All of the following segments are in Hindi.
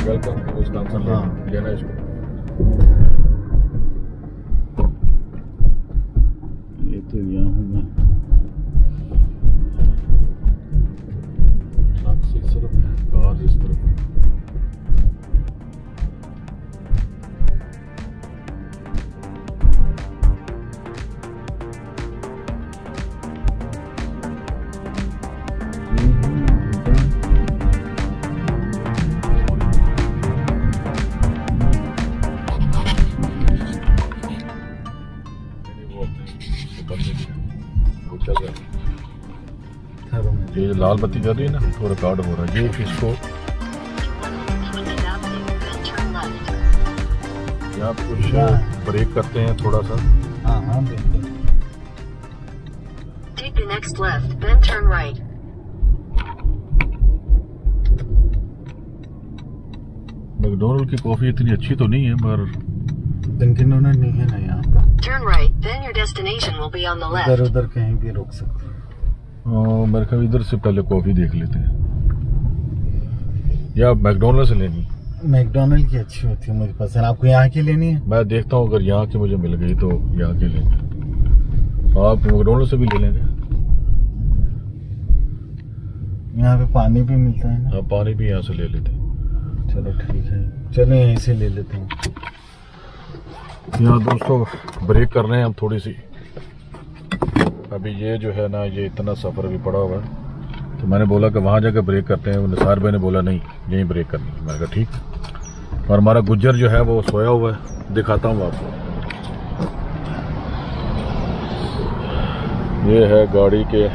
वेलकम उस नाम से लेना इसको। ये तो यहाँ हूँ मैं। इस तरफ कार इस तरफ। ये लाल बत्ती कर रही है ना तो रिकॉर्ड हो रहा है। ये इसको आप कुछ ब्रेक करते हैं थोड़ा सा। हाँ बिल्कुल। Take the next left, then turn right. McDonald की कॉफी इतनी अच्छी तो नहीं है मगर डंकिन डोनट नहीं है ना यहाँ पर। Turn right, then your destination will be on the left. इधर उधर कहीं भी रोक सकते हैं। मेरे ख्याल इधर से पहले कॉफी देख लेते हैं या मैकडोनल्ड से लेनी। मैकडोनल्ड की अच्छी होती है मुझे पसंद। आपको यहाँ की लेनी है? मैं देखता हूँ अगर यहाँ की मुझे मिल गई तो यहाँ की लेंगे। आप मैकडोनल्ड से भी ले लेंगे। यहाँ पे पानी भी मिलता है ना? हाँ पानी भी यहाँ से ले लेते हैं। चलो ठीक है, चलो यहीं से ले लेते हैं। यहाँ दोस्तों ब्रेक कर रहे हैं हम थोड़ी सी। अभी ये जो है ना ये इतना सफ़र भी पड़ा हुआ है तो मैंने बोला कि वहाँ जाकर ब्रेक करते हैं। निसार भाई ने बोला नहीं यहीं ब्रेक करनी है। मैंने कहा ठीक। और हमारा गुज्जर जो है वो सोया हुआ है, दिखाता हूँ आपको। ये है गाड़ी के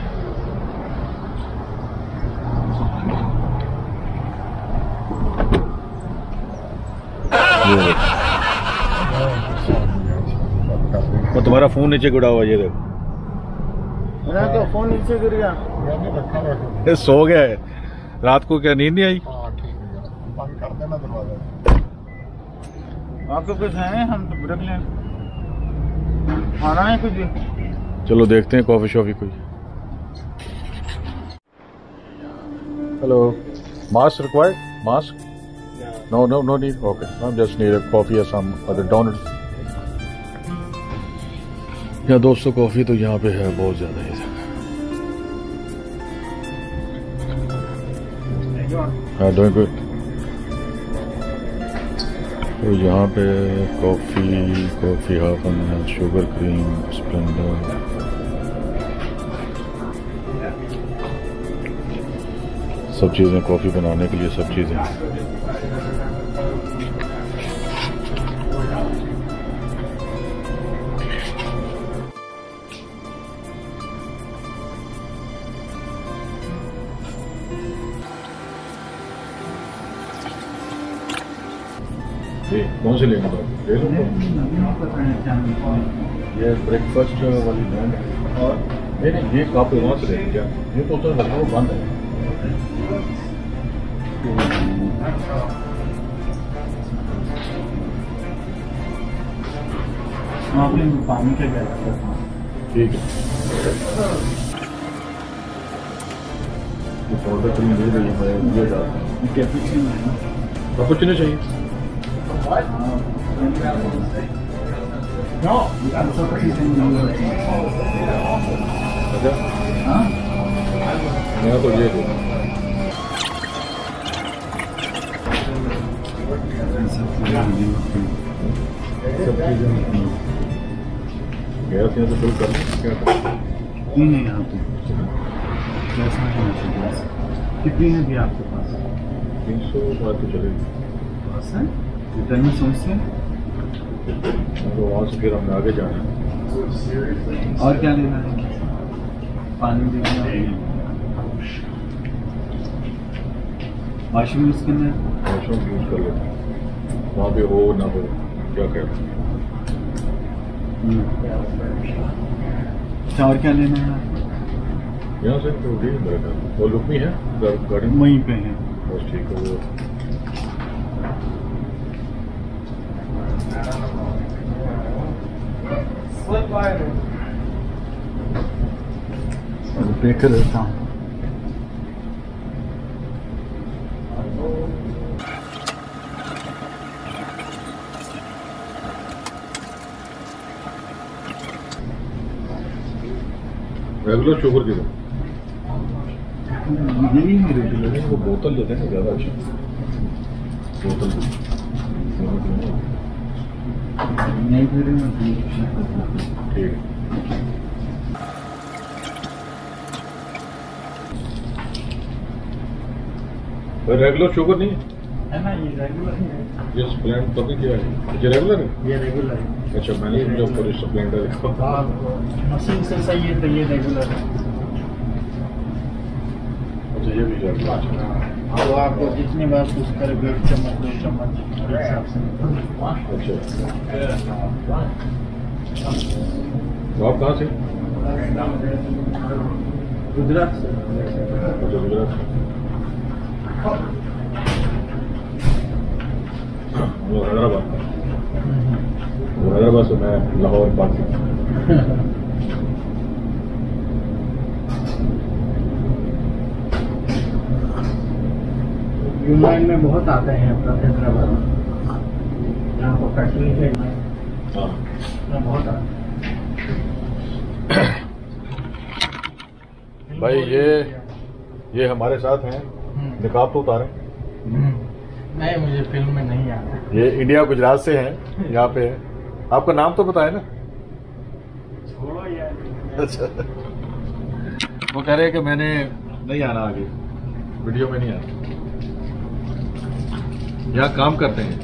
वो तुम्हारा फोन नीचे गिरा हुआ। ये देखो तो फोन नीचे गिर गया। ये सो गया है रात को। क्या नींद नहीं आई? बंद कर देना दरवाजा। आपको कुछ है? हम तो ब्रेक लें। खाना है कुछ? चलो देखते हैं कॉफी शॉफी कोई। Hello, mask required? Mask? No no no need. Okay, I just need a coffee और सम अदर डोनट्स। या दोस्तों कॉफी तो यहाँ पे है बहुत ज्यादा है। हाँ डूइंग गुड। तो यहाँ पे coffee half an sugar cream Splendor. सब चीजें कॉफी बनाने के लिए सब चीजें। कौन से लेंगे? ले लो। ये ब्रेकफास्ट वाली ब्रांड और नहीं ये कप वहाँ से लेंगे क्या? ये तो लगता है बंद है। आपने पानी के क्या? ठीक है। ऑर्डर करने दे रही है। ये डालता हूँ। कैपुचिनो है ना? कैपुचिनो चाहिए? No, I'm so crazy. अच्छा हाँ? मैं तो ये दो। गैस यहाँ से फुल कर क्या? नहीं है यहाँ पे। कैसा है गैस? कितनी है भी आपके पास? 300 बात तो चलेगी। बस है? इतनी समस्या? तो वहाँ से फिर हमें आगे जाना है। और क्या लेना है? पानी देना है? वॉशरूम यूज करना है? वॉशरूम यूज कर लेते हैं। वहाँ पे हो ना हो क्या कहते हैं। अच्छा और क्या लेना है? यहाँ से तो भी मेरा ख्याल वो लुक भी है गाड़ी वहीं पे है। बस ठीक है। वो पे कर देता हूँ। रेगुलर शुगर की यही नहीं रेगुलर है। वो बोतल देते हैं ज़्यादा अच्छा बोतल नहीं दे रहे हैं। ठीक है। रेगुलर शुगर नहीं है ना, ये रेगुलर ही है। ये स्प्लेंड कभी क्या है? ये रेगुलर है? ये रेगुलर है। अच्छा मैंने समझा ऊपर स्प्लेंडर है। मशीन से सही है तो ये रेगुलर है। अच्छा ये भी रेगुलर है। अब आपको जितनी बार कुछ करोगे 1 चम्मच 2 चम्मच के हिसाब से। अच्छा तो आप कहाँ से? गुजरात से। अच्छा गुजरात से। हम लोग हैदराबाद से मैं लाहौर पाकिस्तान। यूनाइन में बहुत आते हैं अपना हैदराबाद। यहाँ पर फैक्ट्री है। हाँ यहाँ बहुत आते हैं। भाई ये हमारे साथ हैं। निकाब तो उतारें। नहीं, मुझे फिल्म में नहीं आता। ये इंडिया गुजरात से हैं, यहाँ पे है। आपका नाम तो बताए ना? छोड़ो यार। अच्छा वो कह रहे हैं कि मैंने नहीं आना आगे, वीडियो में नहीं आना। यहाँ काम करते हैं।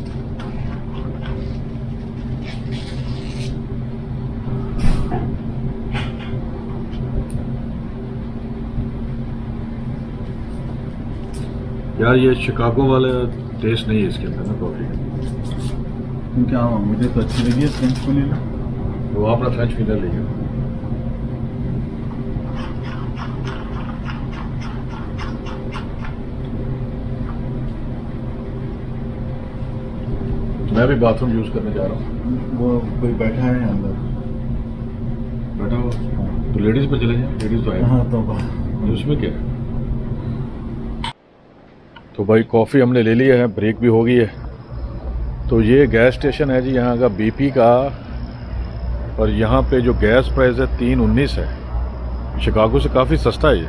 यार ये शिकागो वाला टेस्ट नहीं है इसके अंदर ना कॉफी। क्या हुआ? मुझे तो अच्छी लगी है फ्रेंच वनीला। वो अपना फ्रेंच फिनर लीजिए। मैं भी बाथरूम यूज करने जा रहा हूँ। वो कोई बैठा है अंदर। बैठा हो तो लेडीज पे चले जाए, लेडीज तो आए। हाँ तो उसमें क्या है? तो भाई कॉफ़ी हमने ले लिया है, ब्रेक भी हो गई है। तो ये गैस स्टेशन है जी यहाँ का BP का, और यहाँ पे जो गैस प्राइस है 3.19 है। शिकागो से काफ़ी सस्ता है ये।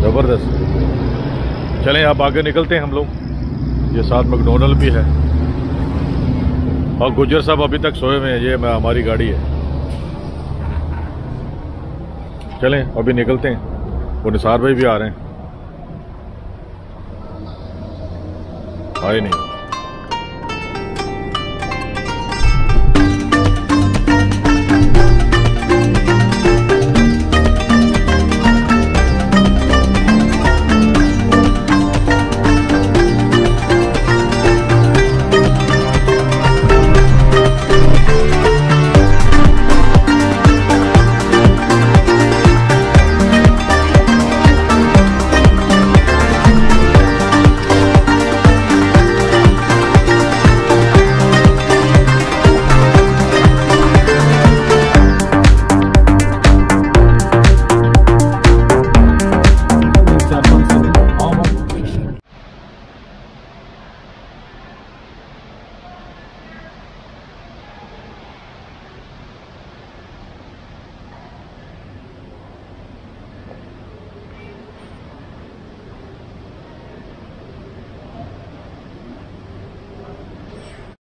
ज़बरदस्त। चलें आप आगे निकलते हैं हम लोग। ये साथ मैकडोनल्ड भी है और गुज्जर साहब अभी तक सोए हुए हैं। ये हमारी गाड़ी है। चलें अभी निकलते हैं। वो निसार भाई भी आ रहे हैं। आए नहीं।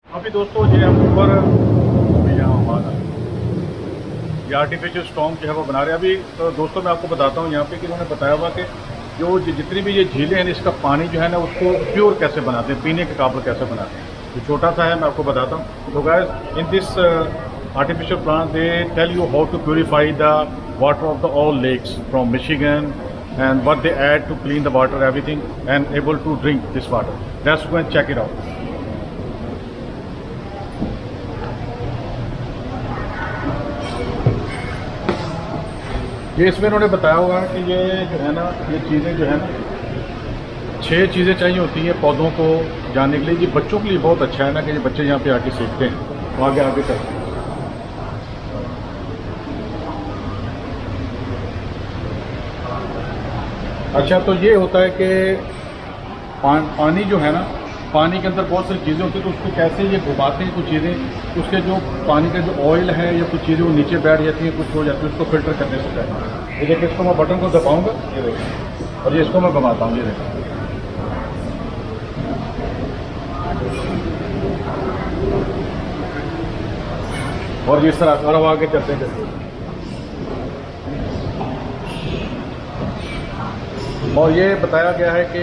अभी दोस्तों ये हम ऊपर यहाँ हमारा ये आर्टिफिशियल स्टॉर्म जो है वो बना रहे हैं। अभी तो दोस्तों मैं आपको बताता हूँ यहाँ पे कि उन्होंने बताया हुआ कि जो जितनी भी ये झीलें हैं इसका पानी जो है ना उसको प्योर कैसे बनाते हैं, पीने के काबिल कैसे बनाते हैं। तो छोटा सा है, मैं आपको बताता हूँ। तो guys in this artificial plant they tell you how to purify the water of the all lakes from Michigan and what they add to clean the water, everything, and able to drink this water. Let's go and check it out. ये इसमें उन्होंने बताया हुआ है कि ये जो है ना ये चीज़ें जो है ना 6 चीज़ें चाहिए होती हैं पौधों को जानने के लिए। ये बच्चों के लिए बहुत अच्छा है ना कि ये बच्चे यहाँ पे आके सीखते हैं, आगे आगे चलते हैं। अच्छा तो ये होता है कि पानी जो है ना पानी के अंदर बहुत सारी चीज़ें होती हैं, तो उसको कैसे ये घुमाते हैं कुछ चीज़ें, उसके जो पानी का जो ऑयल है या कुछ चीज़ें वो नीचे बैठ जाती हैं, कुछ हो जाती है, उसको फिल्टर करने से पहले ये देखिए, इसको मैं बटन को दबाऊंगा, ये देखिए, और ये इसको मैं घुमाता हूँ, ये देखिए, और इस तरह और अब आगे चलते हैं। और ये बताया गया है कि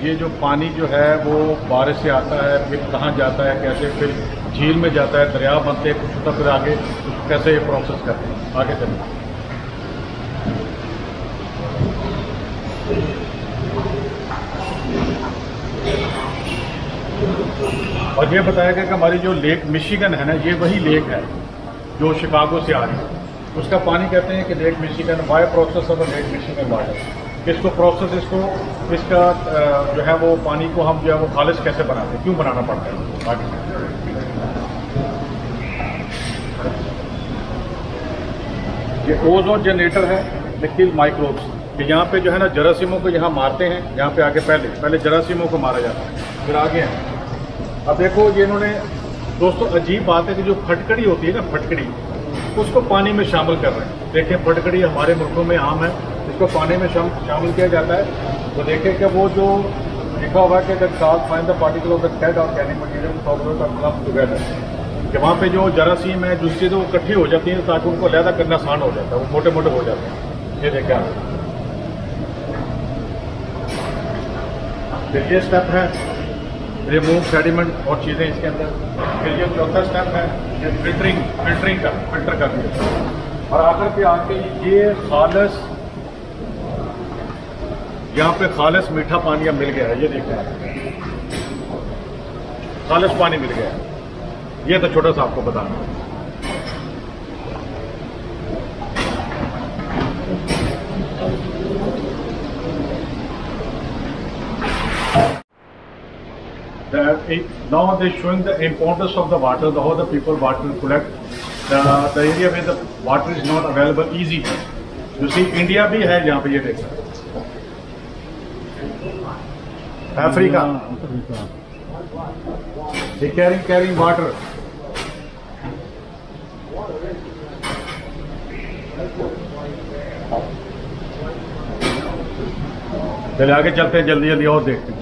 ये जो पानी जो है वो बारिश से आता है, फिर कहाँ जाता है, कैसे फिर झील में जाता है, दरिया बनते हैं कुछ, तब फिर आगे कैसे ये प्रोसेस करते हैं। आगे चलिए। और ये बताया गया कि हमारी जो लेक मिशिगन है ना, ये वही लेक है जो शिकागो से आ रही है, उसका पानी कहते हैं कि lake Michigan, by process of lake Michigan water. इसको प्रोसेस, इसका जो है वो पानी को हम जो है वो खालिश कैसे बनाते हैं, क्यों बनाना पड़ता है आगे। ये ओजोन जनरेटर है लिक्विड माइक्रोब्स, कि यहाँ पे जो है ना जरासीमों को यहाँ मारते हैं, यहाँ पे आके पहले जरासीमों को मारा जाता है, फिर आगे हैं। अब देखो ये इन्होंने दोस्तों अजीब बात है कि जो फटकड़ी होती है ना, फटकड़ी, उसको पानी में शामिल कर रहे हैं। देखिए फटकड़ी हमारे मुल्कों में आम है, इसको पानी में शामिल किया जाता है। तो देखें कि वो जो लिखा हुआ है कि the salt find the particle of the dead organic material come together, कि वहाँ पे जो जरासीम है, जो चीज़ें वो इकट्ठी हो जाती हैं, ताकि उनको अलहदा करना आसान हो जाता है, वो मोटे मोटे हो जाते हैं। ये देखें आप, फिर ये स्टेप है रिमूव सेडिमेंट और चीज़ें इसके अंदर। फिर ये चौथा स्टेप है ये फिल्टर का भी। और आखिर पे आके ये खालिश, यहाँ पे खालिश मीठा पानी अब मिल गया है, ये देखिए खालिश पानी मिल गया है। ये तो छोटा सा आपको बताना। Now they showing the importance of the water, how the people water collect, the area where the water is not available easy. You see India भी है यहाँ पे, ये देखो अफ्रीका, they carrying water. चलिए आगे चलते हैं, जल्दी जल्दी और देखते हैं।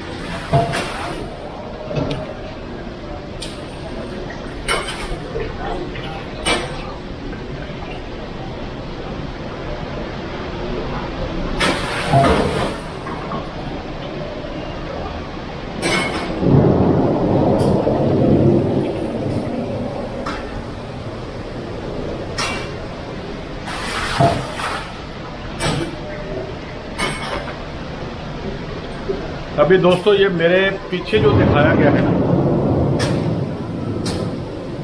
अभी दोस्तों ये मेरे पीछे जो दिखाया गया है ना,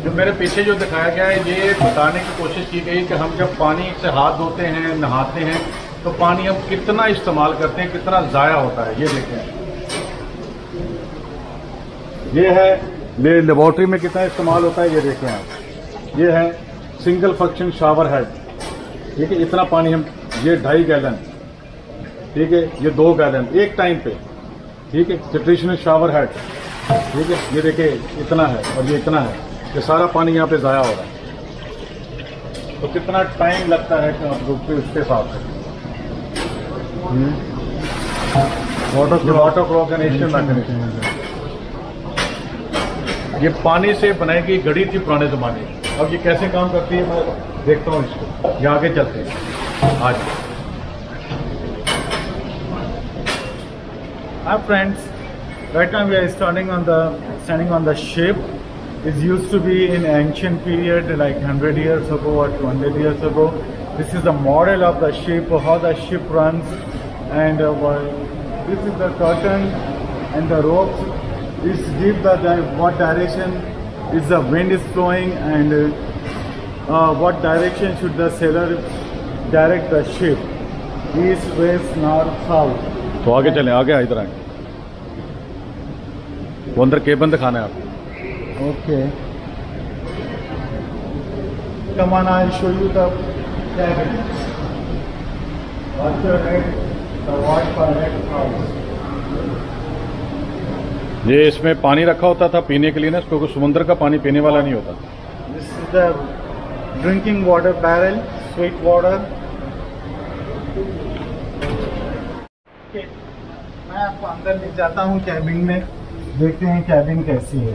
जो मेरे पीछे जो दिखाया गया है, ये बताने की कोशिश की गई कि हम जब पानी से हाथ धोते हैं, नहाते हैं, तो पानी हम कितना इस्तेमाल करते हैं, कितना ज़ाया होता है। ये देखें, ये है लेबॉर्ट्री में कितना इस्तेमाल होता है, ये देखें आप। ये है सिंगल फंक्शन शावर हेड, ठीक है, इतना पानी हम, ये 2.5 गैलन, ठीक है, ये 2 गैलन एक टाइम पे, ठीक है, ट्रेडिशनल शावर हेड, ठीक है, ये देखिए इतना है और ये इतना है, ये सारा पानी यहाँ पे ज़ाया हो रहा है। तो कितना टाइम लगता है कि आप रुकते उसके हिसाब से। वाटर क्लोरिनेशन मैकेनिज्म, ये पानी से बनाई गई घड़ी थी पुराने ज़माने में। अब ये कैसे काम करती है मैं देखता हूँ इसको, ये आगे चलते हैं आज। Hi friends, right now we are standing on the ship. It used to be in ancient period like 100 years ago or 200 years ago. This is the model of the ship, how the ship runs, and this is the curtain and the ropes. This give the what direction is the wind is flowing, and what direction should the sailor direct the ship, east, west, north, south. तो आगे चलें, आगे इधर आए, वो अंदर केबन दिखाना है आपको। Okay. Come on, I'll show you the cabin. Watch your head, the watch for head house. ये इसमें पानी रखा होता था पीने के लिए ना, क्योंकि समुद्र का पानी पीने वाला नहीं होता। This is the drinking water barrel, sweet water. मैं आपको अंदर ले जाता हूँ कैबिन में, देखते हैं कैबिन कैसी है।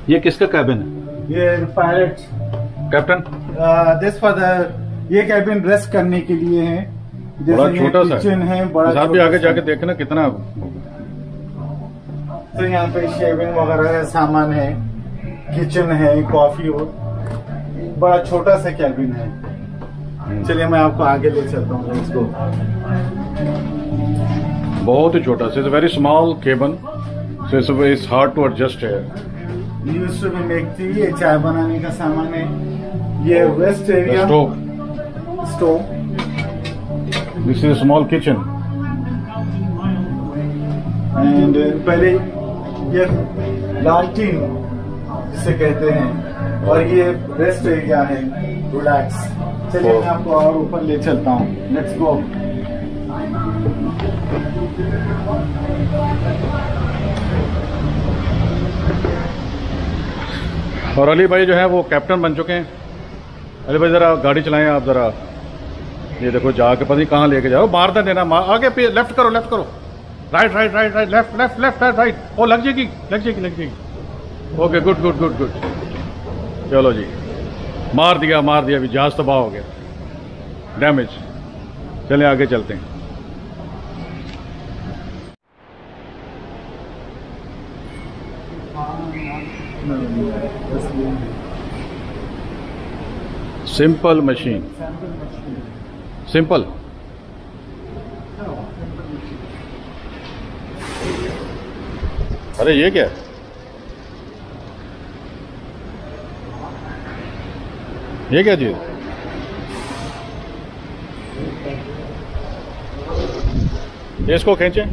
ये किसका कैबिन है? ये pilot captain. This for the, ये कैबिन रेस्ट करने के लिए है। बड़ा छोटा सा किचन है, बड़ा साथ भी आगे जाके देखना कितना। तो यहाँ पे शेविंग वगैरह का सामान है, किचन है, कॉफी हो, बड़ा छोटा सा कैबिन है। चलिए मैं आपको आगे ले चलता हूँ। Let's go. बहुत ही छोटा सा, very small cabin, so it's hard to adjust है। Used to be make tea, ये चाय बनाने का सामान है। ये waste area, stove. This is small kitchen. And पहले ये लालटीन जिसे कहते हैं, और ये रेस्ट एरिया है, रिलैक्स। चलिए मैं आपको और ऊपर ले चलता हूँ। लेट्स गो। और अली भाई जो है वो कैप्टन बन चुके हैं। अली भाई जरा गाड़ी चलाएं आप जरा। ये देखो जाके पता नहीं कहाँ लेके जाओ, मार दे देना, आगे पे लेफ्ट करो, लेफ्ट करो, right right right right, left left left right right. ओ लग जाएगी लग जाएगी लग जाएगी। Okay good good good good. चलो जी, मार दिया अभी जहाज तबाह हो गया, डैमेज। चलें आगे चलते हैं। Simple machine, simple. अरे ये क्या है? ये क्या चीज? इसको खींचे,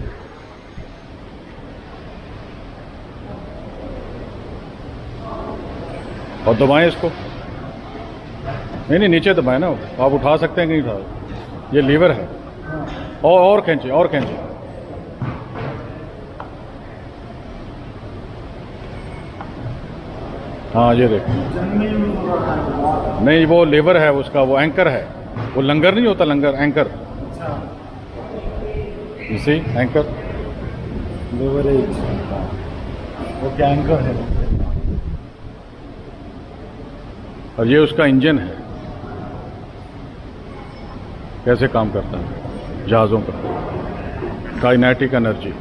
और दबाएं इसको। नहीं नीचे दबाएं ना, आप उठा सकते हैं कि नहीं उठा। ये लीवर है। और खींचे, और खींचे। हाँ ये देख, नहीं वो लीवर है उसका, वो एंकर है। वो लंगर नहीं होता, लंगर, एंकर। इसी एंकर, लीवरेज, वो क्या एंकर है। और ये उसका इंजन है, कैसे काम करता है जहाज़ों का, kinetic energy.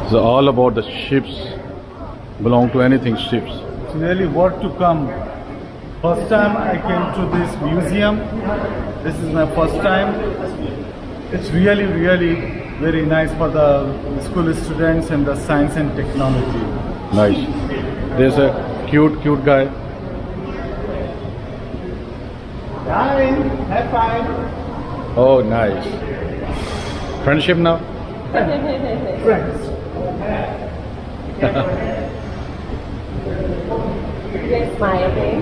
So all about the ships, belong to anything ships. It's really worth to come. First time I came to this museum. This is my first time. It's really very nice for the school students and the science and technology. Nice. There's a cute guy. Hi, high five. Oh, nice. Friendship now? Friends. Yes, smile, okay?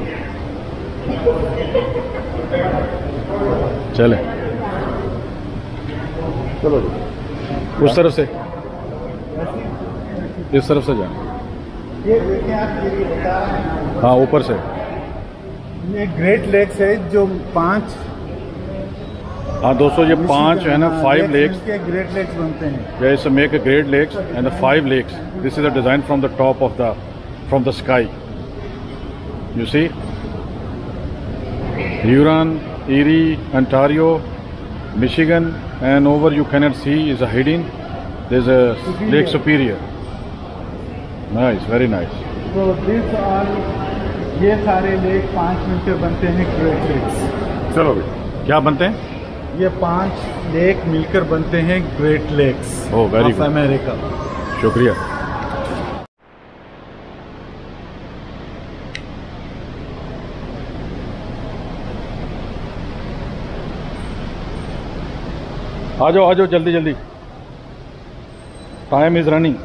चले, चलो जी, उस तरफ से, इस तरफ से जाए। ये देखें आप, ये बता रहे हैं। हाँ ऊपर से। ये ग्रेट लेक्स है जो 5। हाँ दोस्तों, ये 5 है ना, 5 lakes. ग्रेट लेक्स बनते हैं। Yes, make a great lakes and the 5 lakes. This is a design from the top of from the sky. You see, Huron, Erie, Ontario, Michigan, and over you cannot see is a hidden. There's a Lake Superior. Nice, very nice. So these are, ये सारे लेक 5 मिलकर बनते हैं ग्रेट लेक्स। चलो भाई, क्या बनते हैं? ये 5 लेक मिलकर बनते हैं ग्रेट लेक्स ऑफ अमेरिका। शुक्रिया। आ जाओ जल्दी जल्दी, टाइम इज रनिंग।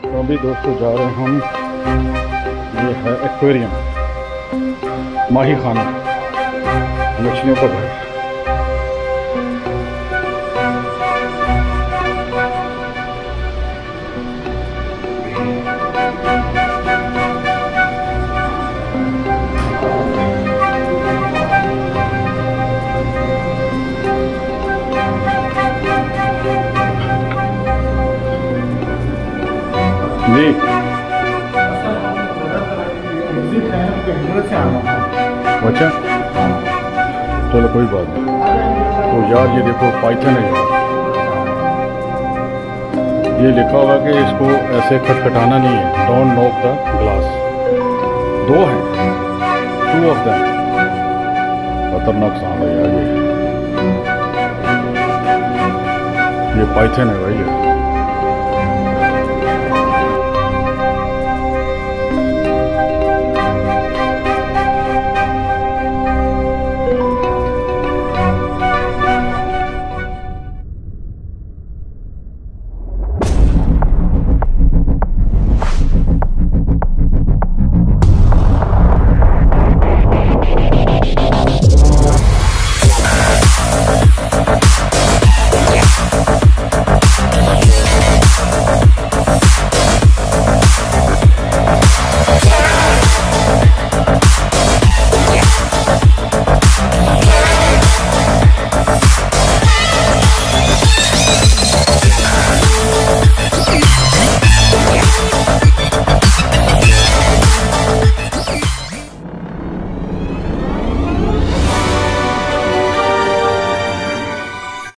तो अभी दोस्तों जा रहे हैं हम, ये है एक्वेरियम, माही खाना, मछलियों का घर। जी अच्छा, चलो कोई बात नहीं। तो यार ये देखो पाइथन है यार, ये लिखा हुआ कि इसको ऐसे खटखटाना नहीं है, डोंट नॉक द ग्लास। 2 हैं, 2 ऑफ देम। खतरनाक सांप है यार ये पाइथन है भाई।